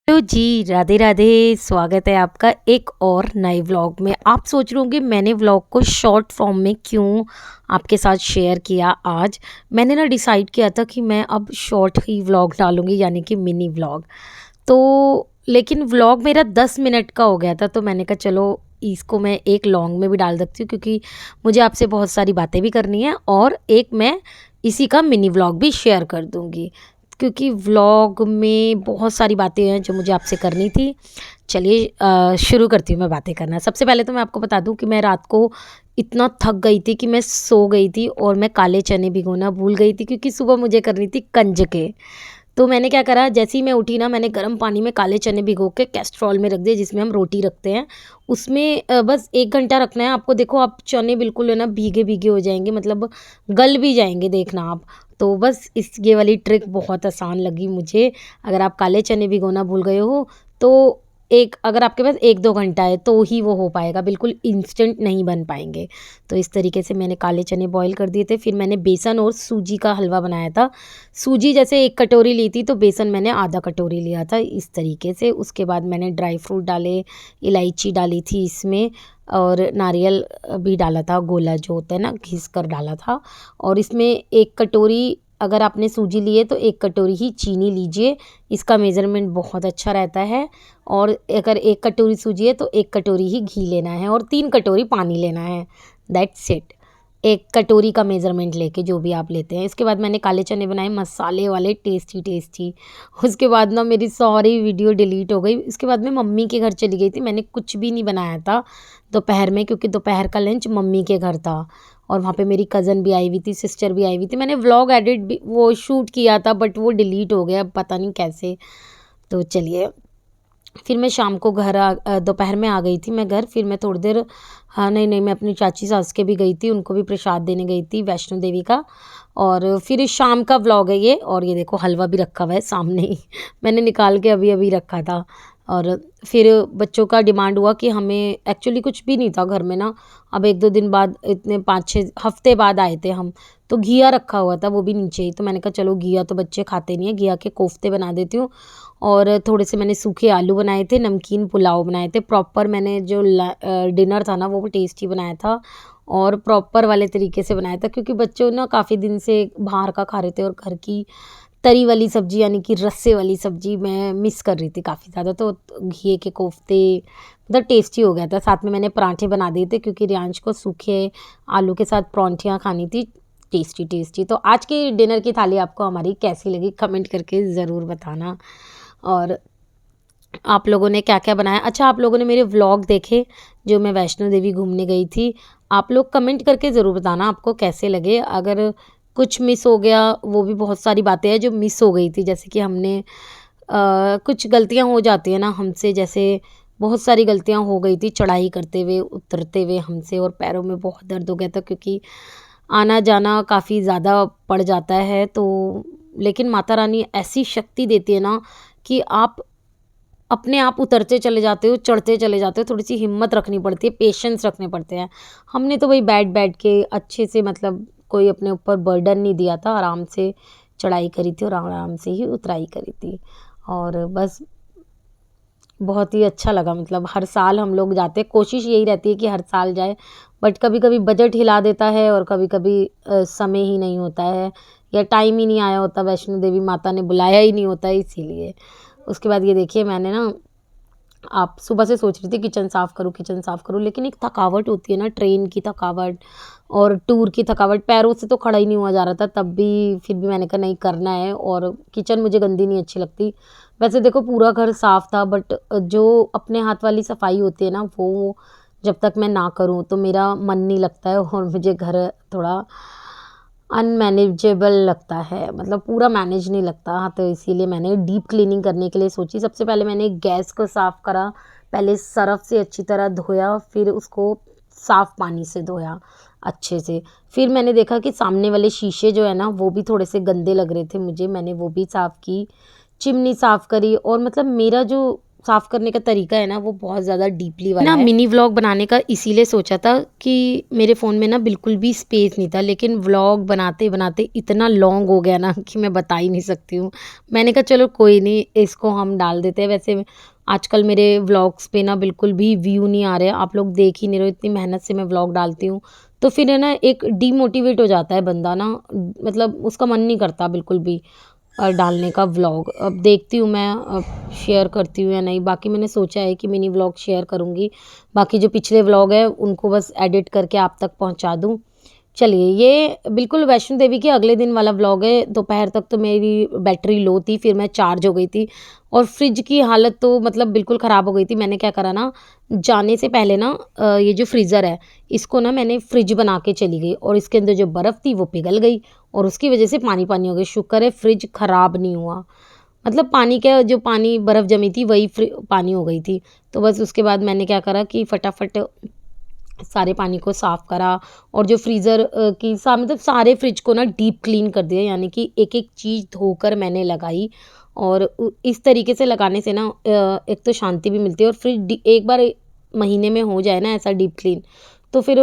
तो जी, राधे राधे। स्वागत है आपका एक और नए व्लॉग में। आप सोच रहे होंगे मैंने व्लॉग को शॉर्ट फॉर्म में क्यों आपके साथ शेयर किया आज। मैंने ना डिसाइड किया था कि मैं अब शॉर्ट ही व्लॉग डालूँगी, यानी कि मिनी व्लॉग। तो लेकिन व्लॉग मेरा 10 मिनट का हो गया था, तो मैंने कहा चलो इसको मैं एक लॉन्ग में भी डाल सकती हूँ, क्योंकि मुझे आपसे बहुत सारी बातें भी करनी है और एक मैं इसी का मिनी व्लॉग भी शेयर कर दूँगी, क्योंकि व्लॉग में बहुत सारी बातें हैं जो मुझे आपसे करनी थी। चलिए शुरू करती हूँ मैं बातें करना। सबसे पहले तो मैं आपको बता दूँ कि मैं रात को इतना थक गई थी कि मैं सो गई थी और मैं काले चने भिगोना भूल गई थी, क्योंकि सुबह मुझे करनी थी कंजके। तो मैंने क्या करा, जैसे ही मैं उठी ना, मैंने गर्म पानी में काले चने भिगो के कैस्ट्रॉल में रख दिए, जिसमें हम रोटी रखते हैं। उसमें बस 1 घंटा रखना है आपको। देखो आप चने बिल्कुल है ना भीगे-भीगे हो जाएँगे, मतलब गल भी जाएँगे, देखना आप। तो बस ये वाली ट्रिक बहुत आसान लगी मुझे। अगर आप काले चने भिगोना भूल गए हो, तो एक अगर आपके पास 1-2 घंटा है तो ही वो हो पाएगा, बिल्कुल इंस्टेंट नहीं बन पाएँगे। तो इस तरीके से मैंने काले चने बॉयल कर दिए थे। फिर मैंने बेसन और सूजी का हलवा बनाया था। सूजी जैसे 1 कटोरी ली थी, तो बेसन मैंने आधा कटोरी लिया था, इस तरीके से। उसके बाद मैंने ड्राई फ्रूट डाले, इलायची डाली थी इसमें, और नारियल भी डाला था, गोला जो होता है ना, घिस कर डाला था। और इसमें 1 कटोरी अगर आपने सूजी ली है तो 1 कटोरी ही चीनी लीजिए, इसका मेज़रमेंट बहुत अच्छा रहता है। और अगर 1 कटोरी सूजी है तो 1 कटोरी ही घी लेना है और 3 कटोरी पानी लेना है, दैट्स इट। 1 कटोरी का मेज़रमेंट लेके जो भी आप लेते हैं। इसके बाद मैंने काले चने बनाए मसाले वाले, टेस्टी टेस्टी। उसके बाद ना मेरी सारी वीडियो डिलीट हो गई। उसके बाद मैं मम्मी के घर चली गई थी। मैंने कुछ भी नहीं बनाया था दोपहर में, क्योंकि दोपहर का लंच मम्मी के घर था और वहाँ पे मेरी कज़न भी आई हुई थी, सिस्टर भी आई हुई थी। मैंने व्लॉग एडिट भी वो शूट किया था, बट वो डिलीट हो गया, पता नहीं कैसे। तो चलिए, फिर मैं शाम को दोपहर में आ गई थी मैं घर। फिर मैं थोड़ी देर, हाँ, नहीं, मैं अपनी चाची सास के भी गई थी, उनको भी प्रसाद देने गई थी वैष्णो देवी का। और फिर शाम का व्लॉग है ये। और ये देखो हलवा भी रखा हुआ है सामने ही मैंने निकाल के अभी-अभी रखा था। और फिर बच्चों का डिमांड हुआ कि हमें, एक्चुअली कुछ भी नहीं था घर में ना। अब 1-2 दिन बाद, इतने 5-6 हफ्ते बाद आए थे हम, तो घिया रखा हुआ था, वो भी नीचे ही। तो मैंने कहा चलो घिया तो बच्चे खाते नहीं है, घिया के कोफ्ते बना देती हूँ। और थोड़े से मैंने सूखे आलू बनाए थे, नमकीन पुलाव बनाए थे। प्रॉपर मैंने जो डिनर था ना, वो भी टेस्टी बनाया था और प्रॉपर वाले तरीके से बनाया था, क्योंकि बच्चों ना काफ़ी दिन से बाहर का खा रहे थे और घर की तरी वाली सब्ज़ी, यानी कि रस्से वाली सब्ज़ी मैं मिस कर रही थी काफ़ी ज़्यादा। तो घिए के कोफ्ते मतलब टेस्टी हो गया था। साथ में मैंने पराठे बना दिए थे, क्योंकि रियांश को सूखे आलू के साथ पराठियाँ खानी थी, टेस्टी टेस्टी। तो आज की डिनर की थाली आपको हमारी कैसी लगी, कमेंट करके ज़रूर बताना। और आप लोगों ने क्या-क्या बनाया? अच्छा, आप लोगों ने मेरे व्लॉग देखे जो मैं वैष्णो देवी घूमने गई थी? आप लोग कमेंट करके ज़रूर बताना आपको कैसे लगे। अगर कुछ मिस हो गया, वो भी बहुत सारी बातें हैं जो मिस हो गई थी, जैसे कि हमने कुछ गलतियाँ हो जाती हैं ना हमसे, जैसे बहुत सारी गलतियाँ हो गई थी चढ़ाई करते हुए, उतरते हुए हमसे, और पैरों में बहुत दर्द हो गया था, क्योंकि आना-जाना काफ़ी ज़्यादा पड़ जाता है। तो लेकिन माता रानी ऐसी शक्ति देती है ना कि आप अपने आप उतरते चले जाते हो, चढ़ते चले जाते हो। थोड़ी-सी हिम्मत रखनी पड़ती है, पेशेंस रखने पड़ते हैं। हमने तो वही बैठ-बैठ के अच्छे से, मतलब कोई अपने ऊपर बर्डन नहीं दिया था, आराम से चढ़ाई करी थी और आराम से ही उतराई करी थी। और बस बहुत ही अच्छा लगा, मतलब हर साल हम लोग जाते हैं, कोशिश यही रहती है कि हर साल जाएँ, बट कभी-कभी बजट हिला देता है और कभी-कभी समय ही नहीं होता है या टाइम ही नहीं आया होता, वैष्णो देवी माता ने बुलाया ही नहीं होता है, इसीलिए। उसके बाद ये देखिए, मैंने ना, आप सुबह से सोच रही थी किचन साफ़ करूँ, लेकिन एक थकावट होती है ना, ट्रेन की थकावट और टूर की थकावट, पैरों से तो खड़ा ही नहीं हुआ जा रहा था, तब भी फिर भी मैंने कहा नहीं, करना है। और किचन मुझे गंदी नहीं अच्छी लगती। वैसे देखो पूरा घर साफ़ था, बट जो अपने हाथ वाली सफाई होती है ना, वो जब तक मैं ना करूँ तो मेरा मन नहीं लगता है और मुझे घर थोड़ा अनमैनेजेबल लगता है, मतलब पूरा मैनेज नहीं लगता। हाँ, तो इसीलिए मैंने डीप क्लीनिंग करने के लिए सोची। सबसे पहले मैंने गैस को साफ़ करा, पहले सरफ़ से अच्छी तरह धोया, फिर उसको साफ़ पानी से धोया अच्छे से। फिर मैंने देखा कि सामने वाले शीशे जो है ना, वो भी थोड़े से गंदे लग रहे थे मुझे, मैंने वो भी साफ़ की। चिमनी साफ़ करी, और मतलब मेरा जो साफ़ करने का तरीका है ना वो बहुत ज़्यादा डीपली वाला है। मिनी व्लॉग बनाने का इसीलिए सोचा था कि मेरे फ़ोन में ना बिल्कुल भी स्पेस नहीं था, लेकिन व्लॉग बनाते-बनाते इतना लॉन्ग हो गया ना कि मैं बता ही नहीं सकती हूँ। मैंने कहा चलो कोई नहीं, इसको हम डाल देते हैं। वैसे आजकल मेरे व्लॉग्स पे ना बिल्कुल भी व्यू नहीं आ रहे हैं, आप लोग देख ही नहीं रहे हो, इतनी मेहनत से मैं व्लॉग डालती हूँ। तो फिर है ना एक डीमोटिवेट हो जाता है बंदा ना, मतलब उसका मन नहीं करता बिल्कुल भी डालने का व्लॉग। अब देखती हूँ मैं शेयर करती हूँ या नहीं। बाकी मैंने सोचा है कि मिनी व्लॉग शेयर करूँगी। बाकी जो पिछले व्लॉग है उनको बस एडिट करके आप तक पहुँचा दूँ। चलिए, ये बिल्कुल वैष्णो देवी के अगले दिन वाला व्लॉग है। दोपहर तक तो मेरी बैटरी लो थी, फिर मैं चार्ज हो गई थी और फ्रिज की हालत तो मतलब बिल्कुल ख़राब हो गई थी। मैंने क्या करा ना, जाने से पहले ना ये जो फ्रीज़र है, इसको ना मैंने फ्रिज बना के चली गई और इसके अंदर जो बर्फ़ थी वो पिघल गई और उसकी वज़ह से पानी-पानी हो गया। शुक्र है फ्रिज ख़राब नहीं हुआ। मतलब पानी क्या, जो पानी बर्फ़ जमी थी वही पानी हो गई थी। तो बस उसके बाद मैंने क्या करा कि फटाफट सारे पानी को साफ़ करा और जो फ्रीज़र की मतलब सारे फ्रिज को ना डीप क्लीन कर दिया, यानी कि एक-एक चीज़ धोकर मैंने लगाई। और इस तरीके से लगाने से ना एक तो शांति भी मिलती है और फिर एक बार महीने में हो जाए ना ऐसा डीप क्लीन, तो फिर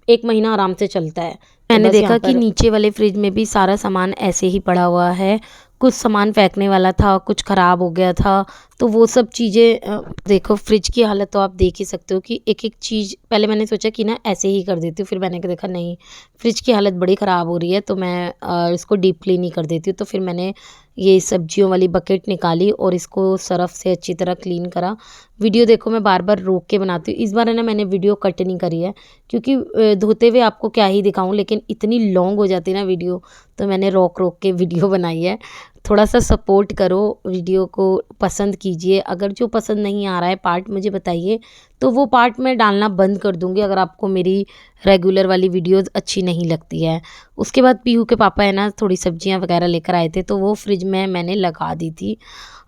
1 महीना आराम से चलता है। तो मैंने देखा कि नीचे वाले फ्रिज में भी सारा सामान ऐसे ही पड़ा हुआ है। कुछ सामान फेंकने वाला था, कुछ ख़राब हो गया था, तो वो सब चीज़ें देखो फ्रिज की हालत तो आप देख ही सकते हो कि एक-एक चीज़ पहले मैंने सोचा कि ना ऐसे ही कर देती हूँ, फिर मैंने देखा नहीं, फ्रिज की हालत बड़ी ख़राब हो रही है, तो मैं इसको डीप क्लीन ही कर देती हूँ। तो फिर मैंने ये सब्जियों वाली बकेट निकाली और इसको सर्फ़ से अच्छी तरह क्लीन करा। वीडियो देखो मैं बार-बार रोक के बनाती हूँ। इस बार है ना मैंने वीडियो कट नहीं करी है, क्योंकि धोते हुए आपको क्या ही दिखाऊँ, लेकिन इतनी लॉन्ग हो जाती है ना वीडियो, तो मैंने रोक-रोक के वीडियो बनाई है। थोड़ा-सा सपोर्ट करो, वीडियो को पसंद कीजिए। अगर जो पसंद नहीं आ रहा है पार्ट मुझे बताइए, तो वो पार्ट मैं डालना बंद कर दूँगी अगर आपको मेरी रेगुलर वाली वीडियोज़ अच्छी नहीं लगती है। उसके बाद पीहू के पापा है ना थोड़ी सब्जियाँ वग़ैरह लेकर आए थे, तो वो फ्रिज में मैंने लगा दी थी।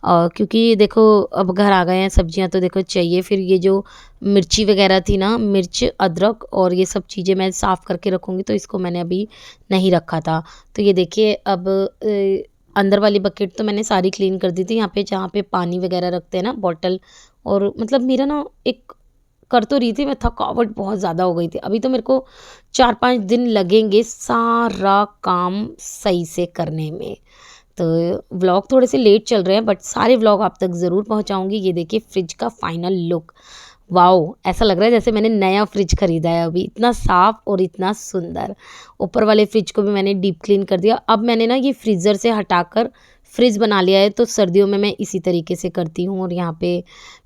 क्योंकि देखो अब घर आ गए हैं, सब्जियाँ तो देखो चाहिए। फिर ये जो मिर्ची वग़ैरह थी ना, मिर्च, अदरक और ये सब चीज़ें मैं साफ़ करके रखूँगी, तो इसको मैंने अभी नहीं रखा था। तो ये देखिए अब अंदर वाली बकेट तो मैंने सारी क्लीन कर दी थी। यहाँ पे जहाँ पे पानी वग़ैरह रखते हैं ना बॉटल, और मतलब मेरा ना एक कर तो रही थी मैं, थकावट बहुत ज़्यादा हो गई थी। अभी तो मेरे को 4-5 दिन लगेंगे सारा काम सही से करने में। तो व्लॉग थोड़े से लेट चल रहे हैं, बट सारे व्लॉग आप तक ज़रूर पहुँचाऊँगी। ये देखिए फ्रिज का फाइनल लुक। वॉव! ऐसा लग रहा है जैसे मैंने नया फ्रिज खरीदा है अभी, इतना साफ़ और इतना सुंदर। ऊपर वाले फ्रिज को भी मैंने डीप क्लीन कर दिया। अब मैंने ना ये फ्रीज़र से हटाकर फ्रिज बना लिया है, तो सर्दियों में मैं इसी तरीके से करती हूँ। और यहाँ पे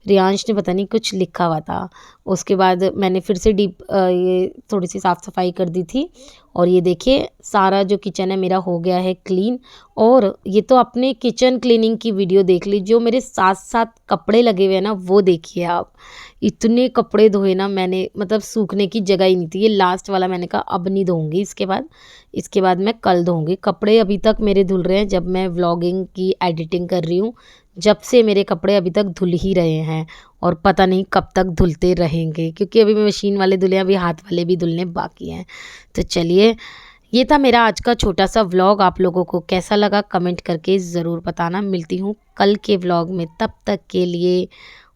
रियांश ने पता नहीं कुछ लिखा हुआ था। उसके बाद मैंने फिर से ये थोड़ी-सी साफ़-सफ़ाई कर दी थी और ये देखिए सारा जो किचन है मेरा हो गया है क्लीन। और ये तो आपने किचन क्लीनिंग की वीडियो देख ली, जो मेरे साथ-साथ कपड़े लगे हुए हैं ना वो देखिए आप। इतने कपड़े धोए ना मैंने, मतलब सूखने की जगह ही नहीं थी। ये लास्ट वाला मैंने कहा अब नहीं धोऊँगी इसके बाद मैं कल धोऊँगी। कपड़े अभी तक मेरे धुल रहे हैं जब मैं व्लॉगिंग की एडिटिंग कर रही हूँ। जब से मेरे कपड़े अभी तक धुल ही रहे हैं और पता नहीं कब तक धुलते रहेंगे, क्योंकि अभी मैं मशीन वाले धुले हैं, अभी हाथ वाले भी धुलने बाकी हैं। तो चलिए, ये था मेरा आज का छोटा-सा व्लॉग। आप लोगों को कैसा लगा कमेंट करके ज़रूर बताना। मिलती हूँ कल के व्लॉग में, तब तक के लिए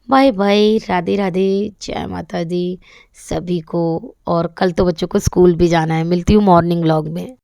बाय बाय, राधे राधे, जय माता दी सभी को। और कल तो बच्चों को स्कूल भी जाना है। मिलती हूँ मॉर्निंग व्लॉग में।